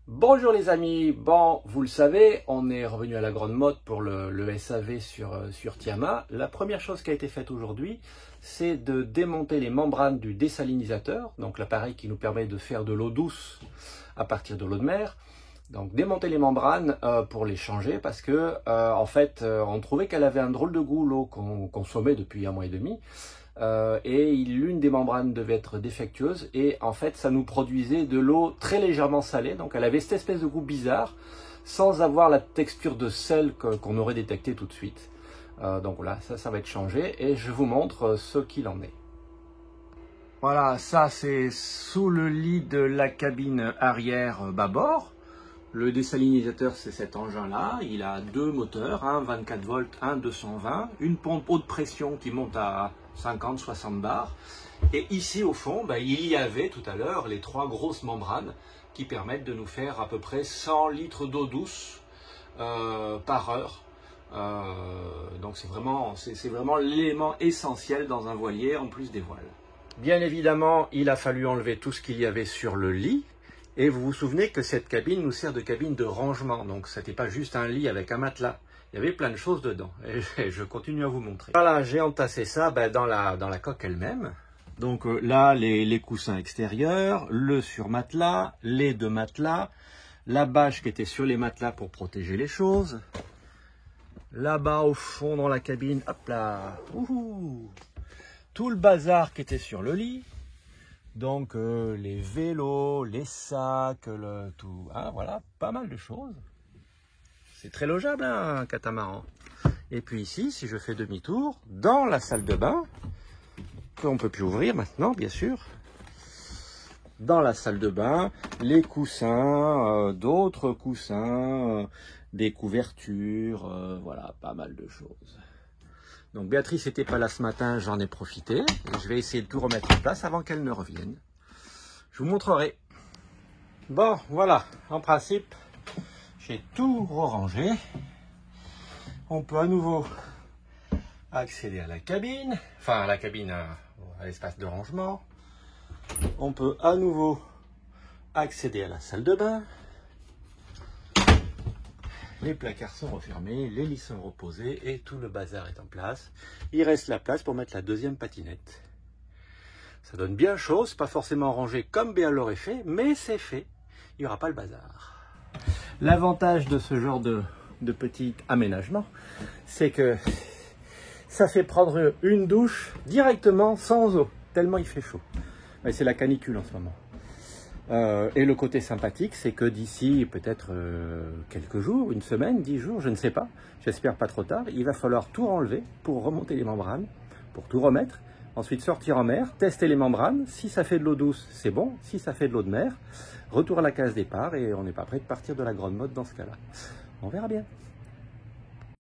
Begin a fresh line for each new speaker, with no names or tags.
Bonjour les amis, bon vous le savez, on est revenu à la grande mode pour le SAV sur Tiama. La première chose qui a été faite aujourd'hui, c'est de démonter les membranes du désalinisateur, donc l'appareil qui nous permet de faire de l'eau douce à partir de l'eau de mer. Donc démonter les membranes pour les changer parce que en fait on trouvait qu'elle avait un drôle de goût, l'eau qu'on consommait depuis un mois et demi. Et l'une des membranes devait être défectueuse et en fait ça nous produisait de l'eau très légèrement salée, donc elle avait cette espèce de goût bizarre sans avoir la texture de sel qu'on aurait détecté tout de suite. Donc voilà, ça va être changé et je vous montre ce qu'il en est. Voilà, ça c'est sous le lit de la cabine arrière bâbord. Le désalinisateur, c'est cet engin-là. Il a deux moteurs, un 24 volts, un 220, une pompe haute pression qui monte à 50-60 bars. Et ici, au fond, il y avait tout à l'heure les trois grosses membranes qui permettent de nous faire à peu près 100 litres d'eau douce par heure. Donc c'est vraiment l'élément essentiel dans un voilier, en plus des voiles. Bien évidemment, il a fallu enlever tout ce qu'il y avait sur le lit. Et vous vous souvenez que cette cabine nous sert de cabine de rangement, donc ce n'était pas juste un lit avec un matelas, il y avait plein de choses dedans, et je continue à vous montrer. Voilà, j'ai entassé ça dans la coque elle-même. Donc là, les coussins extérieurs, le surmatelas, les deux matelas, la bâche qui était sur les matelas pour protéger les choses. Là-bas au fond dans la cabine, hop là, tout le bazar qui était sur le lit. Donc les vélos, les sacs, tout, hein, voilà, pas mal de choses. C'est très logeable, hein, un catamaran. Et puis ici, si je fais demi-tour, dans la salle de bain, qu'on ne peut plus ouvrir maintenant, bien sûr. Dans la salle de bain, les coussins, d'autres coussins, des couvertures, voilà, pas mal de choses. Donc Béatrice n'était pas là ce matin, j'en ai profité. Et je vais essayer de tout remettre en place avant qu'elle ne revienne. Je vous montrerai. Bon, voilà, en principe, j'ai tout rangé. On peut à nouveau accéder à la cabine, enfin à la cabine, à l'espace de rangement. On peut à nouveau accéder à la salle de bain. Les placards sont refermés, les lits sont reposés et tout le bazar est en place. Il reste la place pour mettre la deuxième patinette. Ça donne bien chose, pas forcément rangé comme Béa l'aurait fait, mais c'est fait. Il n'y aura pas le bazar. L'avantage de ce genre de petit aménagement, c'est que ça fait prendre une douche directement sans eau, tellement il fait chaud. C'est la canicule en ce moment. Et le côté sympathique, c'est que d'ici peut-être quelques jours, une semaine, 10 jours, je ne sais pas, j'espère pas trop tard, il va falloir tout enlever pour remonter les membranes, pour tout remettre, ensuite sortir en mer, tester les membranes, si ça fait de l'eau douce, c'est bon, si ça fait de l'eau de mer, retour à la case départ et on n'est pas prêt de partir de la grande mode dans ce cas-là. On verra bien.